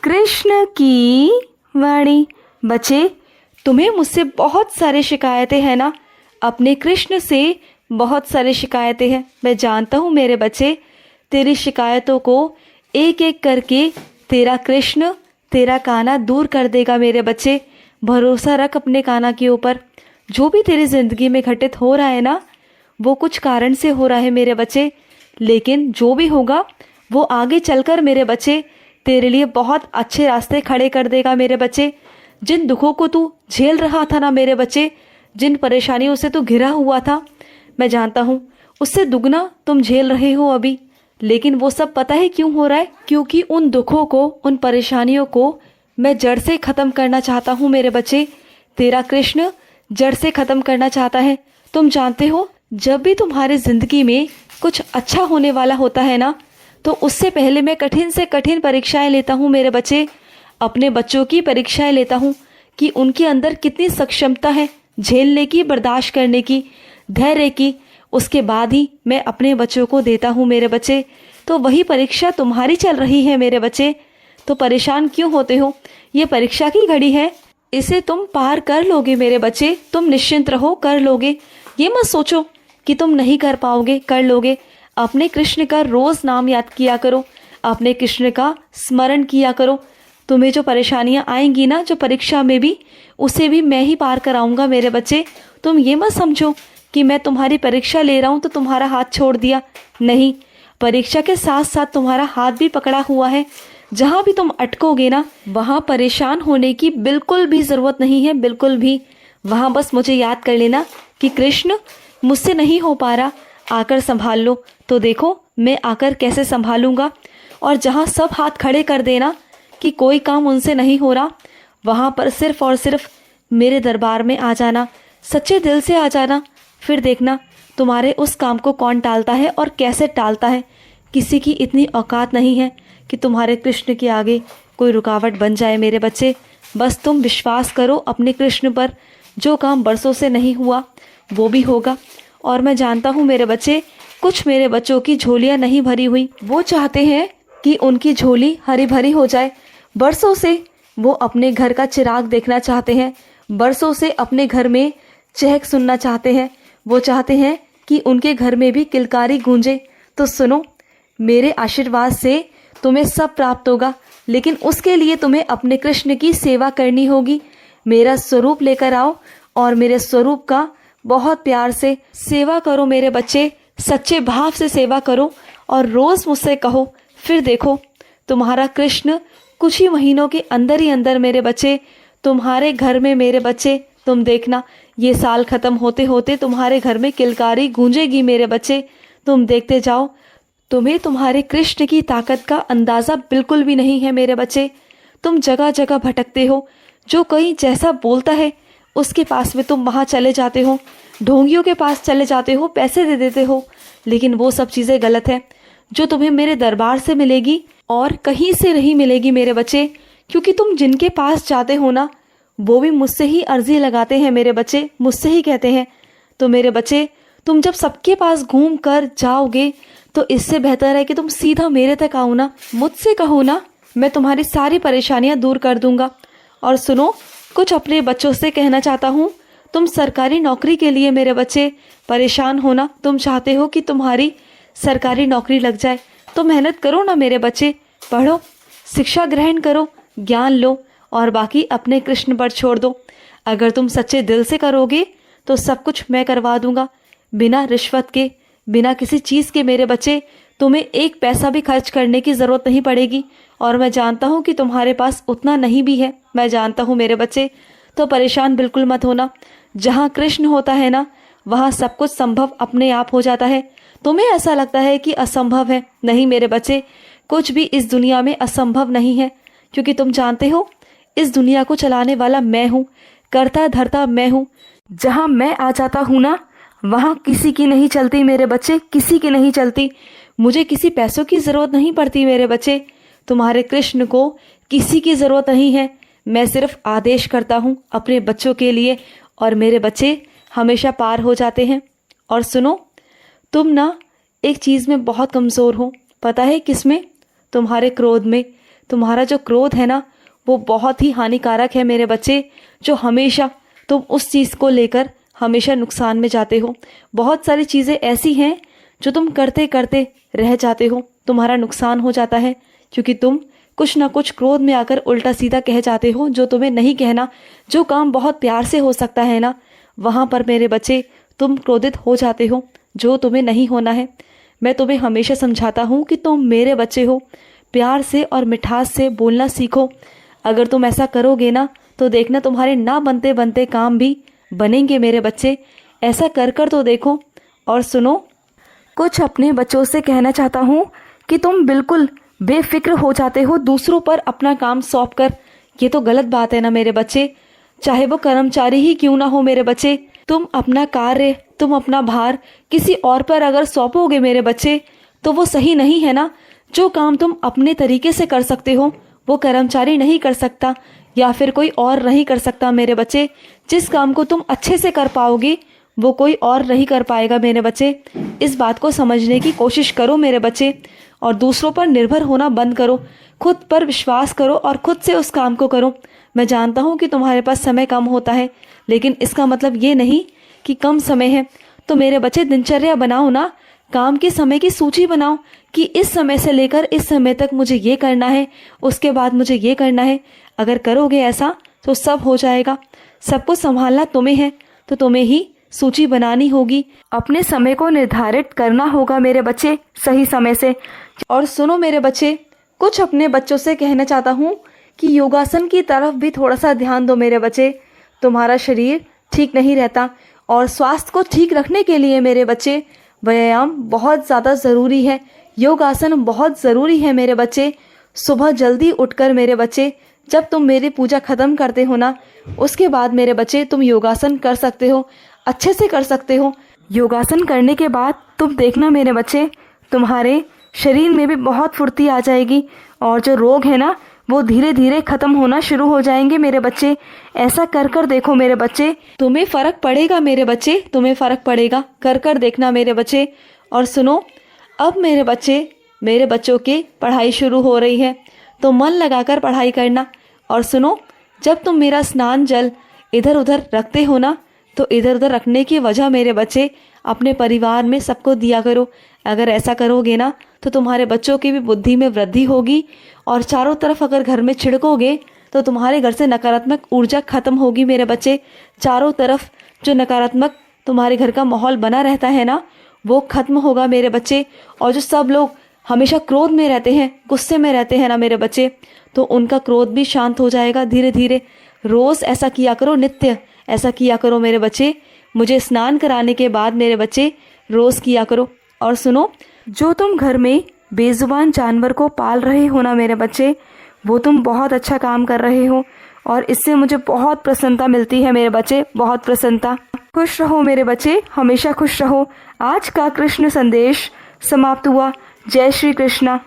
कृष्ण की वाणी। बच्चे, तुम्हें मुझसे बहुत सारी शिकायतें हैं ना? अपने कृष्ण से बहुत सारी शिकायतें हैं। मैं जानता हूँ मेरे बच्चे, तेरी शिकायतों को एक एक करके तेरा कृष्ण, तेरा कान्हा दूर कर देगा मेरे बच्चे। भरोसा रख अपने कान्हा के ऊपर। जो भी तेरी ज़िंदगी में घटित हो रहा है ना, वो कुछ कारण से हो रहा है मेरे बच्चे, लेकिन जो भी होगा वो आगे चलकर मेरे बच्चे तेरे लिए बहुत अच्छे रास्ते खड़े कर देगा मेरे बच्चे। जिन दुखों को तू झेल रहा था ना मेरे बच्चे, जिन परेशानियों से तू घिरा हुआ था, मैं जानता हूँ उससे दुगना तुम झेल रहे हो अभी। लेकिन वो सब पता है क्यों हो रहा है? क्योंकि उन दुखों को, उन परेशानियों को मैं जड़ से ख़त्म करना चाहता हूँ मेरे बच्चे। तेरा कृष्ण जड़ से ख़त्म करना चाहता है। तुम जानते हो, जब भी तुम्हारी ज़िंदगी में कुछ अच्छा होने वाला होता है ना, तो उससे पहले मैं कठिन से कठिन परीक्षाएं लेता हूँ मेरे बच्चे। अपने बच्चों की परीक्षाएं लेता हूँ कि उनके अंदर कितनी सक्षमता है झेलने की, बर्दाश्त करने की, धैर्य की। उसके बाद ही मैं अपने बच्चों को देता हूँ मेरे बच्चे। तो वही परीक्षा तुम्हारी चल रही है मेरे बच्चे। तो परेशान क्यों होते हो? ये परीक्षा की घड़ी है, इसे तुम पार कर लोगे मेरे बच्चे। तुम निश्चिंत रहो, कर लोगे। ये मत सोचो कि तुम नहीं कर पाओगे, कर लोगे। अपने कृष्ण का रोज़ नाम याद किया करो, अपने कृष्ण का स्मरण किया करो। तुम्हें जो परेशानियां आएंगी ना, जो परीक्षा में भी, उसे भी मैं ही पार कराऊंगा मेरे बच्चे। तुम ये मत समझो कि मैं तुम्हारी परीक्षा ले रहा हूँ तो तुम्हारा हाथ छोड़ दिया। नहीं, परीक्षा के साथ साथ तुम्हारा हाथ भी पकड़ा हुआ है। जहाँ भी तुम अटकोगे ना, वहाँ परेशान होने की बिल्कुल भी ज़रूरत नहीं है, बिल्कुल भी। वहाँ बस मुझे याद कर लेना कि कृष्ण, मुझसे नहीं हो पा रहा, आकर संभाल लो। तो देखो मैं आकर कैसे संभालूंगा। और जहाँ सब हाथ खड़े कर देना कि कोई काम उनसे नहीं हो रहा, वहाँ पर सिर्फ और सिर्फ मेरे दरबार में आ जाना, सच्चे दिल से आ जाना। फिर देखना तुम्हारे उस काम को कौन टालता है और कैसे टालता है। किसी की इतनी औकात नहीं है कि तुम्हारे कृष्ण के आगे कोई रुकावट बन जाए मेरे बच्चे। बस तुम विश्वास करो अपने कृष्ण पर। जो काम बरसों से नहीं हुआ वो भी होगा। और मैं जानता हूँ मेरे बच्चे, कुछ मेरे बच्चों की झोलियाँ नहीं भरी हुई, वो चाहते हैं कि उनकी झोली हरी भरी हो जाए। बरसों से वो अपने घर का चिराग देखना चाहते हैं, बरसों से अपने घर में चहक सुनना चाहते हैं। वो चाहते हैं कि उनके घर में भी किलकारी गूंजे। तो सुनो, मेरे आशीर्वाद से तुम्हें सब प्राप्त होगा, लेकिन उसके लिए तुम्हें अपने कृष्ण की सेवा करनी होगी। मेरा स्वरूप लेकर आओ और मेरे स्वरूप का बहुत प्यार से सेवा करो मेरे बच्चे। सच्चे भाव से सेवा करो और रोज़ मुझसे कहो। फिर देखो तुम्हारा कृष्ण कुछ ही महीनों के अंदर ही अंदर मेरे बच्चे तुम्हारे घर में, मेरे बच्चे तुम देखना, ये साल ख़त्म होते होते तुम्हारे घर में किलकारी गूंजेगी मेरे बच्चे। तुम देखते जाओ। तुम्हें तुम्हारे कृष्ण की ताकत का अंदाज़ा बिल्कुल भी नहीं है मेरे बच्चे। तुम जगह जगह भटकते हो, जो कोई जैसा बोलता है उसके पास में तुम वहाँ चले जाते हो, ढोंगियों के पास चले जाते हो, पैसे दे देते हो। लेकिन वो सब चीज़ें गलत है। जो तुम्हें मेरे दरबार से मिलेगी और कहीं से नहीं मिलेगी मेरे बच्चे, क्योंकि तुम जिनके पास जाते हो ना, वो भी मुझसे ही अर्जी लगाते हैं मेरे बच्चे, मुझसे ही कहते हैं। तो मेरे बच्चे, तुम जब सबके पास घूम कर जाओगे तो इससे बेहतर है कि तुम सीधा मेरे तक आओ ना, मुझसे कहो ना, मैं तुम्हारी सारी परेशानियां दूर कर दूंगा। और सुनो, कुछ अपने बच्चों से कहना चाहता हूँ। तुम सरकारी नौकरी के लिए मेरे बच्चे परेशान हो ना, तुम चाहते हो कि तुम्हारी सरकारी नौकरी लग जाए। तो मेहनत करो ना मेरे बच्चे, पढ़ो, शिक्षा ग्रहण करो, ज्ञान लो और बाकी अपने कृष्ण पर छोड़ दो। अगर तुम सच्चे दिल से करोगे तो सब कुछ मैं करवा दूंगा, बिना रिश्वत के, बिना किसी चीज़ के मेरे बच्चे। तुम्हें एक पैसा भी खर्च करने की ज़रूरत नहीं पड़ेगी। और मैं जानता हूँ कि तुम्हारे पास उतना नहीं भी है, मैं जानता हूँ मेरे बच्चे। तो परेशान बिल्कुल मत होना। जहाँ कृष्ण होता है ना, वहाँ सब कुछ संभव अपने आप हो जाता है। तुम्हें ऐसा लगता है कि असंभव है, नहीं मेरे बच्चे, कुछ भी इस दुनिया में असंभव नहीं है। क्योंकि तुम जानते हो, इस दुनिया को चलाने वाला मैं हूँ, करता धरता मैं हूँ। जहाँ मैं आ जाता हूँ ना, वहाँ किसी की नहीं चलती मेरे बच्चे, किसी की नहीं चलती। मुझे किसी पैसों की ज़रूरत नहीं पड़ती मेरे बच्चे। तुम्हारे कृष्ण को किसी की ज़रूरत नहीं है। मैं सिर्फ आदेश करता हूँ अपने बच्चों के लिए, और मेरे बच्चे हमेशा पार हो जाते हैं। और सुनो, तुम ना एक चीज़ में बहुत कमज़ोर हो, पता है किस में? तुम्हारे क्रोध में, तुम्हारा जो क्रोध है ना वो बहुत ही हानिकारक है मेरे बच्चे, जो हमेशा तुम उस चीज़ को लेकर हमेशा नुकसान में जाते हो। बहुत सारी चीज़ें ऐसी हैं जो तुम करते करते रह जाते हो, तुम्हारा नुकसान हो जाता है क्योंकि तुम कुछ ना कुछ क्रोध में आकर उल्टा सीधा कह जाते हो जो तुम्हें नहीं कहना। जो काम बहुत प्यार से हो सकता है ना, वहाँ पर मेरे बच्चे तुम क्रोधित हो जाते हो, जो तुम्हें नहीं होना है। मैं तुम्हें हमेशा समझाता हूँ कि तुम मेरे बच्चे हो, प्यार से और मिठास से बोलना सीखो। अगर तुम ऐसा करोगे ना तो देखना तुम्हारे ना बनते बनते काम भी बनेंगे मेरे बच्चे। ऐसा कर कर तो देखो। और सुनो, कुछ अपने बच्चों से कहना चाहता हूँ कि तुम बिल्कुल बेफिक्र हो जाते हो दूसरों पर अपना काम सौंप कर। ये तो गलत बात है ना मेरे बच्चे, चाहे वो कर्मचारी ही क्यों ना हो मेरे बच्चे। तुम अपना कार्य, तुम अपना भार किसी और पर अगर सौंपोगे मेरे बच्चे तो वो सही नहीं है ना। जो काम तुम अपने तरीके से कर सकते हो वो कर्मचारी नहीं कर सकता या फिर कोई और नहीं कर सकता मेरे बच्चे। जिस काम को तुम अच्छे से कर पाओगे वो कोई और नहीं कर पाएगा मेरे बच्चे। इस बात को समझने की कोशिश करो मेरे बच्चे और दूसरों पर निर्भर होना बंद करो। खुद पर विश्वास करो और खुद से उस काम को करो। मैं जानता हूँ कि तुम्हारे पास समय कम होता है, लेकिन इसका मतलब ये नहीं कि कम समय है। तो मेरे बच्चे दिनचर्या बनाओ ना, काम के समय की सूची बनाओ कि इस समय से लेकर इस समय तक मुझे ये करना है, उसके बाद मुझे ये करना है। अगर करोगे ऐसा तो सब हो जाएगा। सब कुछ संभालना तुम्हें है तो तुम्हें ही सूची बनानी होगी, अपने समय को निर्धारित करना होगा मेरे बच्चे सही समय से। और सुनो मेरे बच्चे, कुछ अपने बच्चों से कहना चाहता हूँ कि योगासन की तरफ भी थोड़ा सा ध्यान दो मेरे बच्चे। तुम्हारा शरीर ठीक नहीं रहता और स्वास्थ्य को ठीक रखने के लिए मेरे बच्चे व्यायाम बहुत ज़्यादा ज़रूरी है। योगासन बहुत ज़रूरी है मेरे बच्चे। सुबह जल्दी उठकर मेरे बच्चे, जब तुम मेरी पूजा ख़त्म करते हो ना, उसके बाद मेरे बच्चे तुम योगासन कर सकते हो, अच्छे से कर सकते हो। योगासन करने के बाद तुम देखना मेरे बच्चे, तुम्हारे शरीर में भी बहुत फुर्ती आ जाएगी और जो रोग है ना वो धीरे धीरे ख़त्म होना शुरू हो जाएंगे मेरे बच्चे। ऐसा कर कर देखो मेरे बच्चे, तुम्हें फ़र्क पड़ेगा मेरे बच्चे, तुम्हें फ़र्क पड़ेगा। कर कर देखना मेरे बच्चे। और सुनो, अब मेरे बच्चे, मेरे बच्चों की पढ़ाई शुरू हो रही है तो मन लगाकर पढ़ाई करना। और सुनो, जब तुम मेरा स्नान जल इधर उधर रखते हो ना, तो इधर उधर रखने की वजह मेरे बच्चे अपने परिवार में सबको दिया करो। अगर ऐसा करोगे ना तो तुम्हारे बच्चों की भी बुद्धि में वृद्धि होगी और चारों तरफ अगर घर में छिड़कोगे तो तुम्हारे घर से नकारात्मक ऊर्जा खत्म होगी मेरे बच्चे। चारों तरफ जो नकारात्मक तुम्हारे घर का माहौल बना रहता है ना वो खत्म होगा मेरे बच्चे। और जो सब लोग हमेशा क्रोध में रहते हैं, गुस्से में रहते हैं ना मेरे बच्चे, तो उनका क्रोध भी शांत हो जाएगा धीरे धीरे। रोज़ ऐसा किया करो, नित्य ऐसा किया करो मेरे बच्चे। मुझे स्नान कराने के बाद मेरे बच्चे रोज़ किया करो। और सुनो, जो तुम घर में बेजुबान जानवर को पाल रहे हो ना मेरे बच्चे, वो तुम बहुत अच्छा काम कर रहे हो और इससे मुझे बहुत प्रसन्नता मिलती है मेरे बच्चे, बहुत प्रसन्नता। खुश रहो मेरे बच्चे, हमेशा खुश रहो। आज का कृष्ण संदेश समाप्त हुआ। जय श्री कृष्णा।